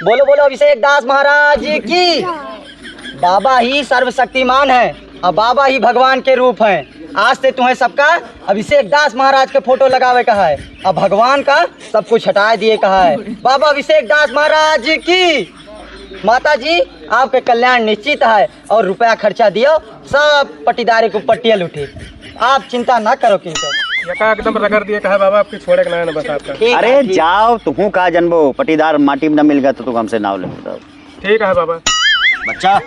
बोलो बोलो अभिषेक दास महाराज की। बाबा ही सर्वशक्तिमान है और बाबा ही भगवान के रूप हैं। आज से तुम्हें सबका अभिषेक दास महाराज के फोटो लगावे कहा है और भगवान का सब कुछ हटा दिए कहा है। बाबा अभिषेक दास महाराज की। माता जी आपके कल्याण निश्चित है और रुपया खर्चा दियो, सब पट्टीदारी को पट्टियल उठे। आप चिंता ना करो किंतु एकदम रगड़ दिए कहा बाबा आपकी छोड़े का ना बस आपका। अरे जाओ तुम का जनबो पटीदार माटी में न मिल गया तो तुम हमसे नाव ले बताओ। ठीक है बाबा। बच्चा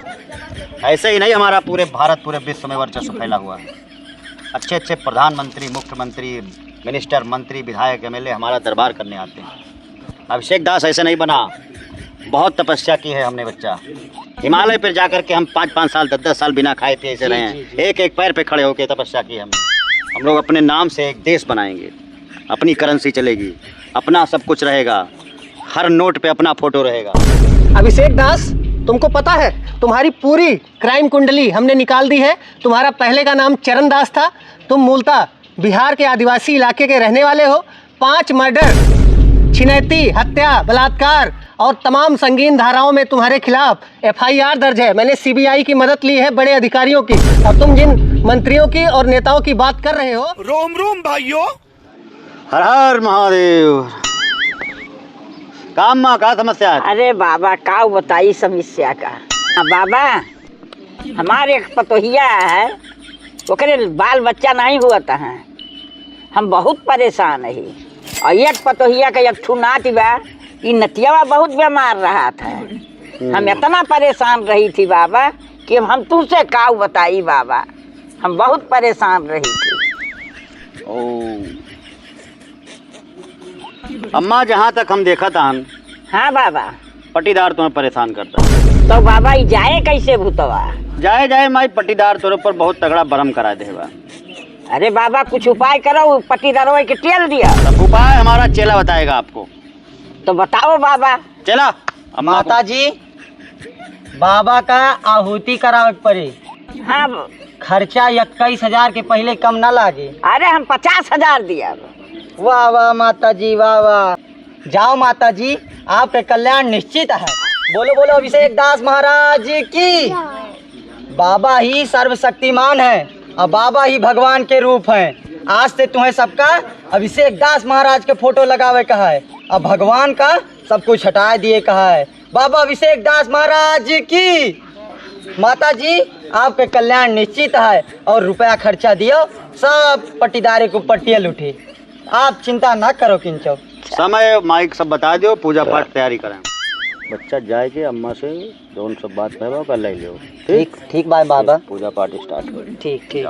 ऐसे ही नहीं हमारा पूरे भारत पूरे विश्व में वर्चस्व फैला हुआ है। अच्छे अच्छे प्रधानमंत्री, मुख्यमंत्री, मिनिस्टर, मंत्री, विधायक, एमएलए हमारा दरबार करने आते हैं। अभिषेक दास ऐसे नहीं बना, बहुत तपस्या की है हमने बच्चा। हिमालय पर जाकर के हम 5-5 साल 10-10 साल बिना खाए पिए ऐसे रहे हैं। एक एक पैर पे खड़े होकर तपस्या की हमने। हम लोग अपने नाम से एक देश बनाएंगे, अपनी करेंसी चलेगी, अपना सब कुछ रहेगा, हर नोट पे अपना फोटो रहेगा। अभिषेक दास तुमको पता है तुम्हारी पूरी क्राइम कुंडली हमने निकाल दी है। तुम्हारा पहले का नाम चरण दास था। तुम मूलतः बिहार के आदिवासी इलाके के रहने वाले हो। 5 मर्डर, छिनैती, हत्या, बलात्कार और तमाम संगीन धाराओं में तुम्हारे खिलाफ FIR दर्ज है। मैंने CBI की मदद ली है, बड़े अधिकारियों की। और तुम जिन मंत्रियों की और नेताओं की बात कर रहे हो, रोम रोम भाइयों। हर हर महादेव। काम माँ का समस्या है? अरे बाबा का बताई समस्या का। बाबा हमारे एक पतोहिया है, ओकरे बाल बच्चा नहीं हुआ है। हम बहुत परेशान है। और एक पतोहिया का एक ठू नाती बा, ई नतिया बहुत बीमार रहा था। हम इतना परेशान रही थी बाबा कि हम तुमसे का बताई बाबा। हम बहुत परेशान रही थी। ओ अम्मा, जहाँ तक हम देखा था हाँ बाबा। पटीदार तुम्हें परेशान करता। तो बाबा ई जाए कैसे भूतवा? जाए जाए माई पटीदार तोरे पर बहुत तगड़ा भरम करा देगा। अरे बाबा कुछ उपाय करो, पट्टीदारों के टेल दिया। सब उपाय हमारा चेला बताएगा आपको। तो बताओ बाबा। चला माता जी बाबा का आहुति करावे पड़े। हाँ खर्चा 21,000 के पहले कम ना लागे। अरे हम 50,000 दिया। वाह वाह माता जी, वाह वाह। जाओ माता जी आपके कल्याण निश्चित है। बोलो बोलो अभिषेक दास महाराज की। बाबा ही सर्वशक्तिमान है और बाबा ही भगवान के रूप हैं। आज से तुम्हें सबका अभिषेक दास महाराज के फोटो लगावे कहा है और भगवान का सब कुछ हटा दिए कहा है। बाबा अभिषेक दास महाराज की। माता जी आपके कल्याण निश्चित है और रुपया खर्चा दियो, सब पट्टीदारी को पट्टियल उठे। आप चिंता ना करो किंचो। समय माइक सब बता दो, पूजा पाठ तैयारी करें। बच्चा जाए के अम्मा से दोनों सब बात कर ले लो। ठीक ठीक बाय बाबा। पूजा पाठ स्टार्ट हो। ठीक ठीक।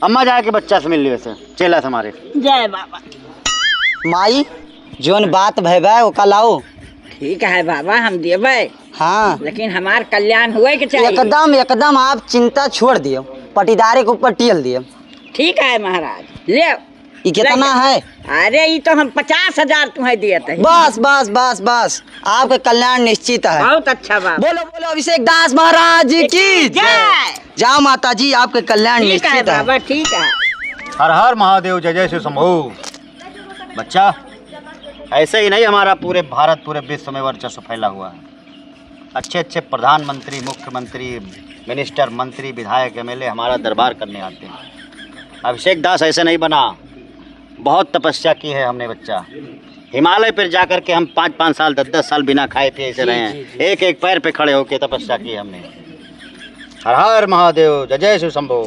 अम्मा जाए के बच्चा से मिल लियो से चेला से हमारे। जय बाबा। माई जोन बात भैबा वो कल आओ। ठीक है बाबा हम देवे। हाँ लेकिन हमार कल्याण हुए के चाहिए। एकदम एकदम आप चिंता छोड़ दियो, पट्टीदारी को पट्टियल दियो। ठीक है महाराज ले। ये कितना है? अरे ये तो हम 50,000 तुम्हें दिए थे। बस बस बस बस आपके कल्याण निश्चित है। बहुत अच्छा बाबा। बोलो बोलो अभिषेक दास महाराज की जय। जाओ माता जी आपके कल्याण ठीक है निश्चित है। बाबा ठीक है। हर हर महादेव, जय जय शिव शंभू। बच्चा ऐसे ही नहीं हमारा पूरे भारत पूरे विश्व में वर्चस्व फैला हुआ है। अच्छे अच्छे प्रधानमंत्री, मुख्यमंत्री, मिनिस्टर, मंत्री, विधायक, एमएलए हमारा दरबार करने आते हैं। अभिषेक दास ऐसे नहीं बना, बहुत तपस्या की है हमने बच्चा। हिमालय पर जाकर के हम 5-5 साल 10-10 साल बिना खाए पिए ऐसे रहे हैं। एक एक पैर पे खड़े होकर तपस्या की हमने। हर हर महादेव, जय जय शिव शंभू।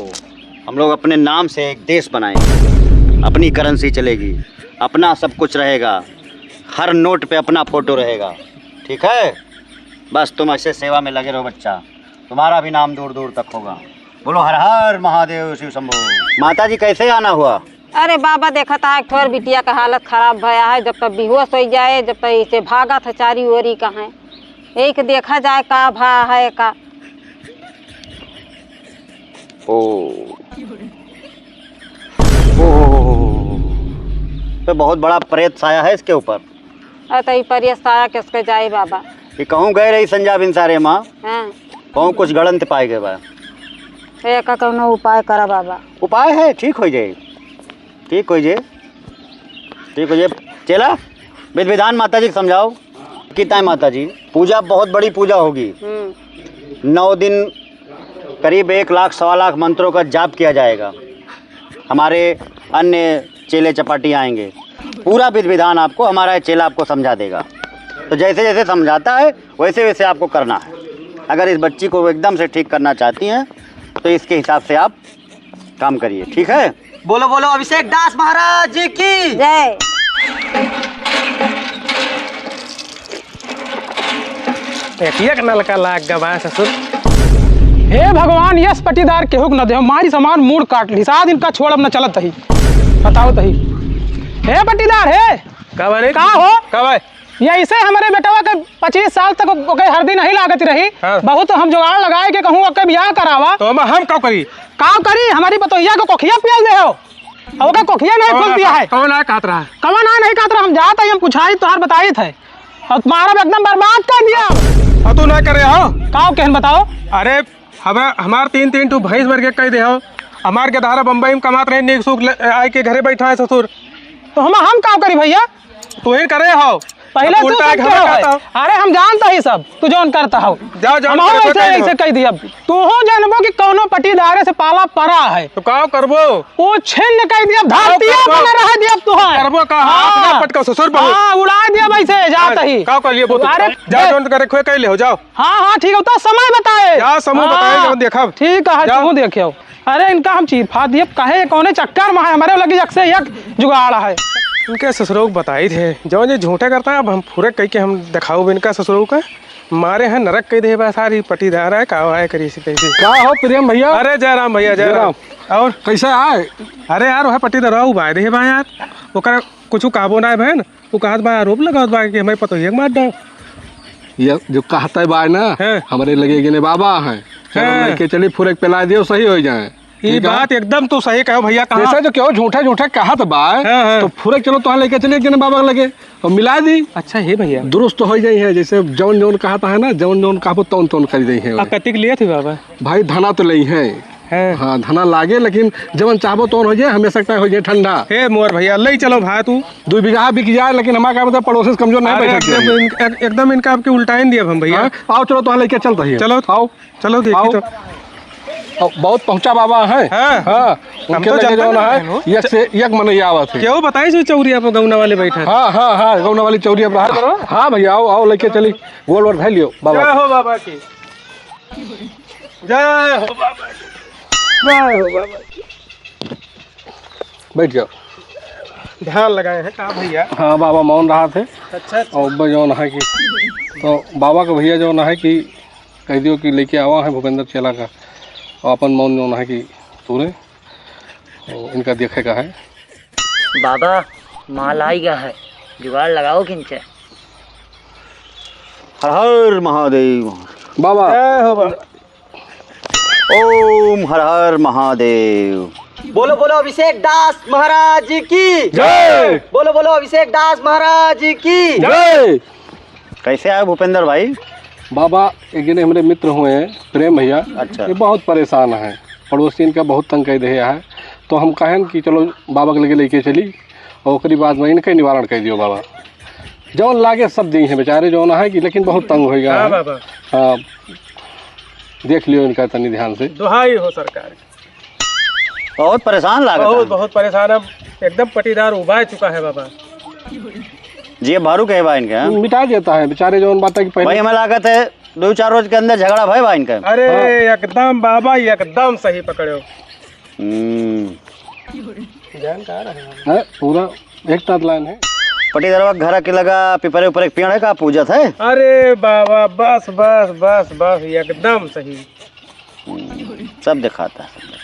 हम लोग अपने नाम से एक देश बनाएंगे, अपनी करेंसी चलेगी, अपना सब कुछ रहेगा, हर नोट पे अपना फोटो रहेगा। ठीक है, बस तुम ऐसे सेवा में लगे रहो बच्चा, तुम्हारा भी नाम दूर दूर तक होगा। बोलो हर हर महादेव शिव शंभू। माता जी कैसे आना हुआ? अरे बाबा देखा था थोड़ बिटिया का हालत खराब भया है। जब तक बेहोश हो जाए, जब तक इसे भागा था चारी ओरी कहाँ, एक देखा जाए का भा है का। ओ तो बहुत बड़ा प्रेत साया है इसके ऊपर। अतः परियस आया किसके जाए बाबा। ये कहूँ गए रही संजा बिन सारे माँ, हाँ कहूँ कुछ गलत पाए गए बा। एक कौनो उपाय करा बाबा। उपाय है, ठीक हो जाए, ठीक हो जाए, ठीक हो जाए। चला विध विधान माता जी को समझाओ। कितना है माता जी? पूजा बहुत बड़ी पूजा होगी। 9 दिन करीब 1 लाख 1.25 लाख मंत्रों का जाप किया जाएगा। हमारे अन्य चेले चपाटी आएंगे, पूरा विधि विधान आपको हमारा चेला आपको समझा देगा। तो जैसे जैसे समझाता है वैसे वैसे आपको करना है। अगर इस बच्ची को एकदम से ठीक करना चाहती हैं तो इसके हिसाब से आप काम करिए, ठीक है? बोलो बोलो अभिषेक दास महाराज की जय। एक नलका लाग गवा ससुर। हे भगवान, यस पटीदार केहू न दे, हमारी सामान मूड काट ली। 7 दिन का छोड़ अब न चलत ही, बताओ तही। हे पटीदार हे कब हो? कब है? ये ऐसे हमारे बेटवा के 25 साल तक ओके हरदी नहीं लागत रही। हाँ। बहुत हम जुगाड़ लगाए के कहूँ ओके ब्याह करावा तो हम का करी हमारी बतोइया को कोखिया पियाल दे हो, ओके कोखिया नहीं खोल दिया है। कौन आ कहत रहा है? कौन आ नहीं कहत रहा? हम जात है, हम पूछाई तोहार बताई थे और तुम्हारा एकदम बर्बाद कर दिया। तू ना करे हो का कहन बताओ? अरे हमार 3 टू भैंस मर के कह दे हो। हमार के धारा बम्बई में कमात रहे, नीक सुख आए के घरे बैठा है ससुर। तो हम का करी भैया? तू ही करे हो पहले तू अरे हम जानता ही सब तू जौन करता हो। ऐसे कह दिया तू हो जानबो कि कौनो पटीदारे से पाला पड़ा है तो का करबो? वो छिन्न कह दिया, धरतिया बना रह दिया तू है करबो का? हां पटका ससुर बहु हां उड़ा दिया वैसे जात ही का कर लिए बोल। अरे जा जौन करे खोए कह ले हो जाओ। हां ठीक है, तो समय बताए जा, समय बताए जौन देखब। ठीक है तू देखियो। अरे इनका हम चीरफा दिए काहे कौने चक्कर में है, हमारे लगी जग से एक जुगाड़ है। इनके ससुरों को बताई थे जो ये झूठे करता है। अब हम पूरे कह के हम दिखाओ इनका ससुरों का मारे हैं नरक कह दे बा सारी पटीदार है का आए करी से कैसे क्या हो प्रेम भैया? अरे जय राम भैया, जय राम। और कैसे आए? अरे यार वह पटीदार बाय दे बा यार, ओकर कुछ काबो ना है बहन। वो कहत बा आरोप लगावत बा कि हमें पतो एक मार दो। ये जो कहता है बाय ना हमारे लगे गिने बाबा हैं, लेके चली फुरेक पिला दियो सही हो जाए। ये बात एकदम तो सही कहो भैया। ऐसा जो क्यों झूठा कहा तो बाय तो फुरेक चलो तो लेके चलिए गिने बाबा लगे और मिला दी। अच्छा है भैया, दुरुस्त हो जाई है। जैसे जौन जौन कहता है ना, जौन जौन कहबो तौन तौन कर दी है। कतिक लिए थे बाबा? भाई धना तो लई है। हाँ धना लागे, लेकिन जवन चाहबो तौन हो जाए, हमेशा का हो जाए ठंडा। हे मोर भैया लई चलो भाई, तू 2 बीघा बिक जाए, लेकिन हमारा मतलब पड़ोस से कमजोर नहीं बैठे। एकदम इनका आपके उल्टाई दिया हम भैया। आओ चलो तो लेके चलता है। चलो आओ चलो देखिए तो बहुत पहुंचा बाबा है। उनके लगे जो है एक से एक मनैया आवत है। क्यों बताई सो चौरिया पे गौना वाले बैठे? हाँ गौना वाली चौरिया पे। हाँ भैया आओ लेके चली, गोल वोल धै लियो बाबा। जय हो बाबा की, जय हो बाबा, जय हो बाबा। बैठ जाओ, ध्यान लगाए हैं का भैया? हाँ बाबा मौन रहा थे। अच्छा और जो है कि तो बाबा का भैया जो है कि कह दियो कि लेके आवा है भूपेंद्र चेला का, और अपन मौन जो है कि तूने इनका देखे का है। बाबा माल आई गया है, जुगाड़ लगाओ किंचे। हर हर महादेव बाबा। जय हो बाबा। ओम हर हर महादेव। बोलो बोलो अभिषेक दास महाराज की जय। बोलो बोलो अभिषेक दास महाराज की जय। कैसे आए भूपेंद्र भाई? बाबा एक दिन हमारे मित्र हुए हैं प्रेम भैया। अच्छा। ये बहुत परेशान है, पड़ोसी इनका बहुत तंग कर दिया है। तो हम कहें कि चलो बाबा के लगे लेके चली और ओकरी बाद में इनका निवारण कर दियो बाबा। जौन लागे सब दी हैं बेचारे जो है कि, लेकिन बहुत तंग हो गया है। हाँ देख लियो इनका तनी ध्यान से। दुहाई हो सरकार। बहुत परेशान लगा, बहुत परेशान। अब एकदम पटीदार उबाय चुका है बाबा जी। भारू कहे बा इनके मिटा देता है बेचारे जो बात है कि पहले भाई हमें लागत है 2-4 रोज के अंदर झगड़ा भाई बा इनका। अरे एकदम बाबा एकदम सही पकड़े हो। है पूरा एक साथ लाइन है। पटीदार घर के लगा पिपरे ऊपर एक पेड़ है का पूजत है। अरे बाबा बस बस बस बस एकदम सही, सब दिखाता है।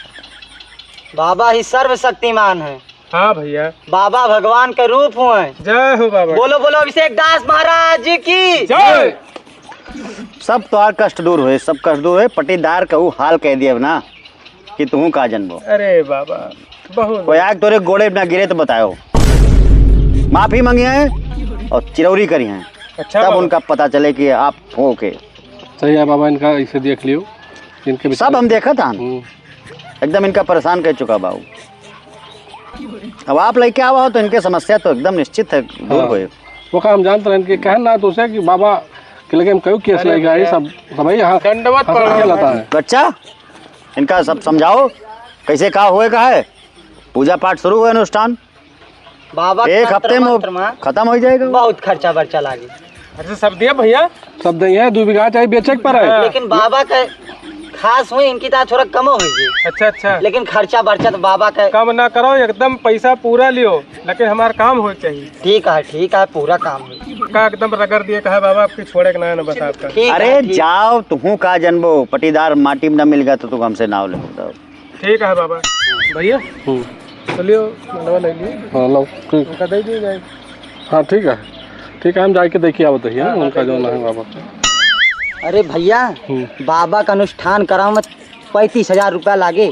बाबा ही सर्वशक्तिमान है। हाँ भैया, बाबा भगवान के रूप हुए। जय हो बाबा। बोलो बोलो अभिषेक दास महाराज की जय। सब तो कष्ट दूर हुए, सब कष्ट दूर हुए। पटीदार कहू हाल कह दिया ना कि तू का जन्मो। अरे बाबा बहुत कोई आग तोरे गोड़े ना गिरे तो बताओ, माफी मांगी है और चिरौरी करी है। अच्छा तब बाबा। उनका पता चले कि आप हो के सही है बाबा। इनका इसे देख लियो, इनके सब हम देखा था एकदम इनका परेशान कर चुका बाबू। अब आप लेके आवा हो तो इनके समस्या तो एकदम निश्चित है दूर हुए। वो का हम जानते हैं कि कहन ना तो उसे कि बाबा के लगे हम क्यों केस लगेगा, ये सब भाई यहाँ दंडवत लाता है। बच्चा इनका सब समझाओ कैसे का होएगा है। पूजा पाठ शुरू हुआ अनुष्ठान बाबा एक हफ्ते में खत्म हो जाएगा। बहुत खर्चा बर्चा लागे, अच्छा सब दिया भैया, सब दही है 2 बीघा चाहिए बेचे पर है। लेकिन बाबा का खास हुई इनकी तरह थोड़ा कम हो गई, अच्छा अच्छा लेकिन खर्चा बर्चा तो बाबा का कम ना करो, एकदम पैसा पूरा लियो, लेकिन हमारा काम हो चाहिए। ठीक है पूरा काम हो। का एकदम रगड़ दिए कहा बाबा आपकी छोड़े के ना बस आपका। ठीक है, अरे ठीक। जाओ तुहू का जनबो पटीदार माटी में न मिल गया तो तू हमसे नाव ले बताओ। ठीक है बाबा। भैया चलियो दवा ले लिए, हाँ लो ठीक, उनका दे दिया जाए। हाँ ठीक है हम जाके देखिए आप बताइए उनका जो है बाबा का। अरे भैया बाबा का अनुष्ठान कराओ में 35,000 रुपया लागे,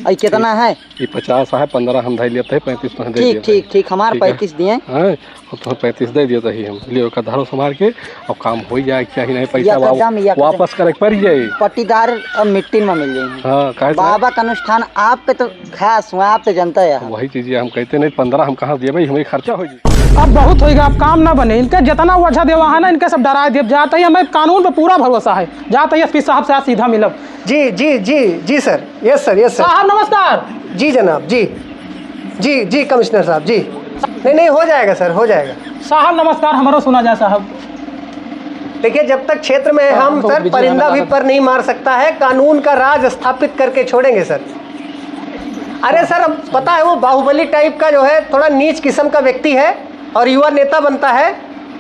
और कितना है? ये 50 है, 15 हम धै लेते हैं, 35 तो दे दिए। ठीक हमारे 35 दिए। हाँ और तो 35 दे दिए ही हम लियो का धारो संभाल के और काम हो जाए, क्या ही नहीं पैसा वापस करे पड़ जाए। पट्टीदार अब मिट्टी में मिल जाएंगे। हाँ कहे बाबा का अनुष्ठान आप पे तो खास हुआ, आप तो जनता है। वही चीज़ हम कहते नहीं 15 हम कहाँ दिए भाई, हमें खर्चा हो जाए। अब बहुत होएगा, अब काम ना बने, इनके जितना वजह देवा है ना इनके सब डरा दे जाते ही। हमें कानून पे पूरा भरोसा है, जाते ही एसपी साहब से सीधा मिलब। जी सर, यस सर साहब नमस्कार। जी जनाब, जी कमिश्नर साहब जी। नहीं हो जाएगा सर, हो जाएगा। साहब नमस्कार, हमारा सुना जाए साहब। देखिए जब तक क्षेत्र में हम बहुत सर बिजी परिंदा रहना भी है। पर नहीं मार सकता है, कानून का राज स्थापित करके छोड़ेंगे सर। अरे सर अब पता है वो बाहुबली टाइप का जो है थोड़ा नीच किस्म का व्यक्ति है और युवा नेता बनता है,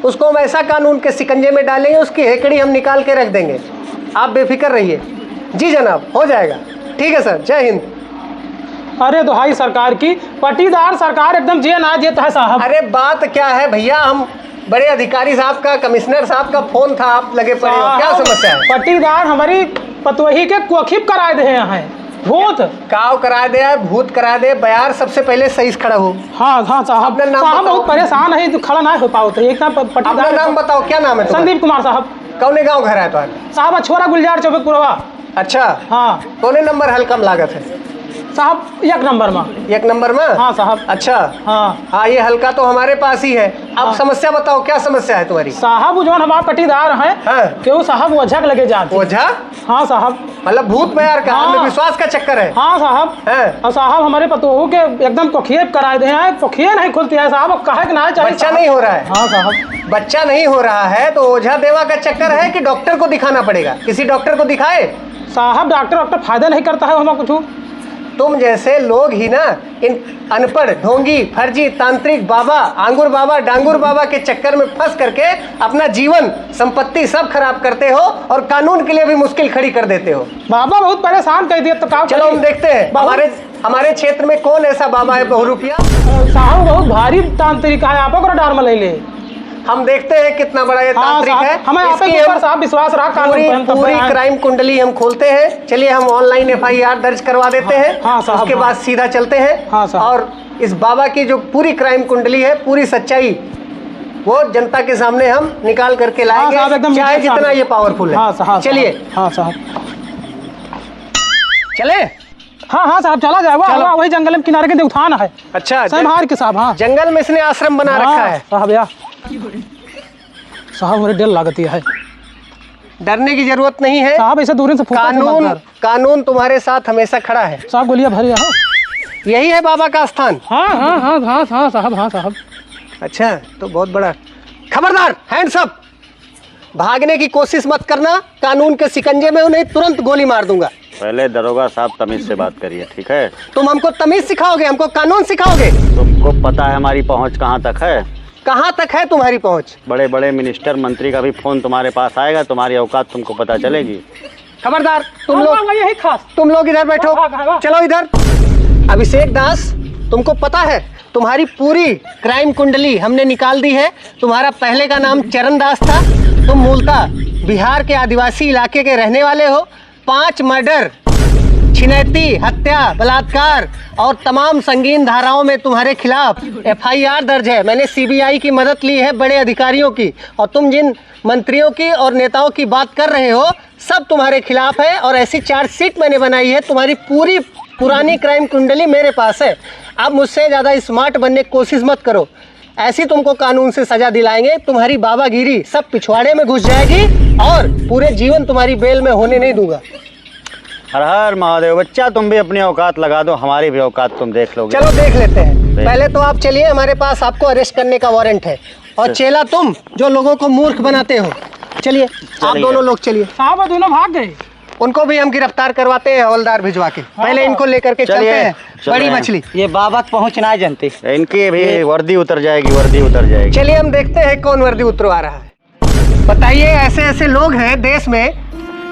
उसको हम ऐसा कानून के शिकंजे में डालेंगे, उसकी हेकड़ी हम निकाल के रख देंगे। आप बेफिक्र रहिए। जी जनाब हो जाएगा। ठीक है सर, जय हिंद। अरे दुहाई सरकार की, पट्टीदार सरकार एकदम जे ना जेता है साहब। अरे बात क्या है भैया, हम बड़े अधिकारी साहब का, कमिश्नर साहब का फोन था, आप लगे पड़े हो, क्या समस्या है? पट्टीदार हमारी पतवही के कोखिप कराए दे हैं, भूत काव करा दे, भूत करा दे, बयार सबसे पहले सही से खड़ा हो। हाँ साहब, अपना नाम साहब बताओ। बहुत परेशान है, तो खड़ा नहीं हो पाओ तो एक अपना पट्टीदार। नाम बताओ, क्या नाम है तुम्हारा? संदीप कुमार साहब। कौने गांव घर है तुम्हारा? साहब छोरा गुलजार चौबेपुरवा। अच्छा हाँ कौने नंबर हल्कम लागत है? साहब 1 नंबर में। 1 नंबर में? हाँ साहब। अच्छा हाँ ये हल्का तो हमारे पास ही है। अब समस्या बताओ, क्या समस्या है तुम्हारी? साहब जो हमारे पट्टीदार हैं, हाँ। क्यों साहब वजह लगे जाते। ओझा? हाँ साहब। मतलब भूत बयार का हाँ। विश्वास का चक्कर है? हाँ साहब। हाँ। और साहब हमारे पतोहू के एकदम कोखियब कराए दे हैं, कोखिए नहीं खुलती है साहब, अब कहे कि ना चाहिए। बच्चा नहीं हो रहा है? हाँ साहब। बच्चा नहीं हो रहा है तो ओझा देवा का चक्कर है कि डॉक्टर को दिखाना पड़ेगा? किसी डॉक्टर को दिखाए? साहब डॉक्टर फायदा नहीं करता है हमें कुछ। तुम जैसे लोग ही ना इन अनपढ़, ढोंगी, फर्जी, तांत्रिक बाबा, आंगुर बाबा, डांगुर बाबा के चक्कर में फंस करके अपना जीवन, संपत्ति सब खराब करते हो और कानून के लिए भी मुश्किल खड़ी कर देते हो। बाबा बहुत परेशान कर दिया तो काम। चलो हम देखते हैं हमारे क्षेत्र में कौन ऐसा बाबा है बहुरूपिया। साहब बहुत भारी तांत्रिक है, आप डार में ले ले। हम देखते हैं कितना बड़ा ये तांत्रिक है। हमें आप इसकी ऊपर साहब विश्वास रखा। पूरी क्राइम कुंडली हम खोलते हैं। चलिए हम ऑनलाइन FIR दर्ज करवा देते हैं। हाँ साहब, उसके बाद सीधा चलते हैं। हाँ साहब। और इस बाबा की जो पूरी क्राइम कुंडली है, पूरी सच्चाई वो जनता के सामने हम निकाल करके लाएंगे, चाहे जितना ये पावरफुल है। हाँ साहब। चलिए। हाँ साहब चले। हाँ साहब चला जाए, वही जंगल में किनारे के उठान है। अच्छा संभार के साहब। हाँ जंगल में इसने आश्रम बना रखा है साहब। या साहब मेरे डर लागती है। डरने की जरूरत नहीं है साहब, ऐसे दूरी से कानून तुम्हारे साथ हमेशा खड़ा है साहब। गोलियां भरी है। यही है बाबा का स्थान। हाँ साहब। हाँ साहब। अच्छा तो बहुत बड़ा। खबरदार, हैंड्स अप। भागने की कोशिश मत करना, कानून के शिकंजे में उन्हें तुरंत गोली मार दूंगा। पहले दरोगा साहब तमीज से बात करिए, ठीक है? तुम हमको तमीज सिखाओगे, हमको कानून सिखाओगे? तुमको पता है हमारी पहुंच कहाँ तक है? कहाँ तक है तुम्हारी पहुंच? बड़े बड़े मिनिस्टर मंत्री का भी फोन तुम्हारे पास आएगा, तुम्हारी औकात तुमको पता चलेगी। खबरदार, यही खास। तुम लोग इधर बैठो। चलो इधर। अभिषेक दास, तुमको पता है तुम्हारी पूरी क्राइम कुंडली हमने निकाल दी है। तुम्हारा पहले का नाम चरण दास था। तुम मूलतः बिहार के आदिवासी इलाके के रहने वाले हो। 5 मर्डर, छिनैती, हत्या, बलात्कार और तमाम संगीन धाराओं में तुम्हारे खिलाफ FIR दर्ज है। मैंने CBI की मदद ली है, बड़े अधिकारियों की। और तुम जिन मंत्रियों की और नेताओं की बात कर रहे हो, सब तुम्हारे खिलाफ है और ऐसी चार्जशीट मैंने बनाई है। तुम्हारी पूरी पुरानी क्राइम कुंडली मेरे पास है। अब मुझसे ज़्यादा स्मार्ट बनने की कोशिश मत करो। ऐसी तुमको कानून से सजा दिलाएंगे, तुम्हारी बाबागिरी सब पिछवाड़े में घुस जाएगी और पूरे जीवन तुम्हारी बेल में होने नहीं दूंगा। हर हर महादेव। बच्चा तुम भी अपनी औकात लगा दो, हमारी भी औकात तुम देख लोगे। चलो देख लेते हैं। पहले तो आप चलिए, हमारे पास आपको अरेस्ट करने का वारंट है। और चेला तुम जो लोगों को मूर्ख बनाते हो, चलिए आप दोनों लोग चलिए। साहब वो दोनों भाग गए। उनको भी हम गिरफ्तार करवाते हैं हवलदार भिजवा के। पहले इनको लेकर के चलते हैं। बड़ी मछली ये बाबा पहुँचना है जनती। इनकी भी वर्दी उतर जाएगी, वर्दी उतर जाएगी। चलिए हम देखते हैं कौन वर्दी उतरवा रहा है। बताइए, ऐसे ऐसे लोग हैं देश में।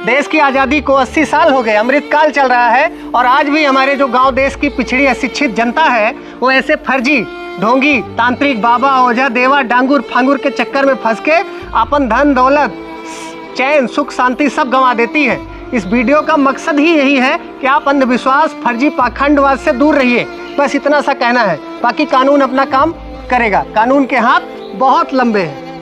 देश की आज़ादी को 80 साल हो गए, अमृतकाल चल रहा है, और आज भी हमारे जो गांव देश की पिछड़ी अशिक्षित जनता है वो ऐसे फर्जी ढोंगी तांत्रिक बाबा ओझा देवा डांगुर फांगुर के चक्कर में फंस के अपन धन दौलत चैन सुख शांति सब गंवा देती है। इस वीडियो का मकसद ही यही है कि आप अंधविश्वास फर्जी पाखंडवाद से दूर रहिए, बस इतना सा कहना है। बाकी कानून अपना काम करेगा, कानून के हाथ बहुत लंबे हैं।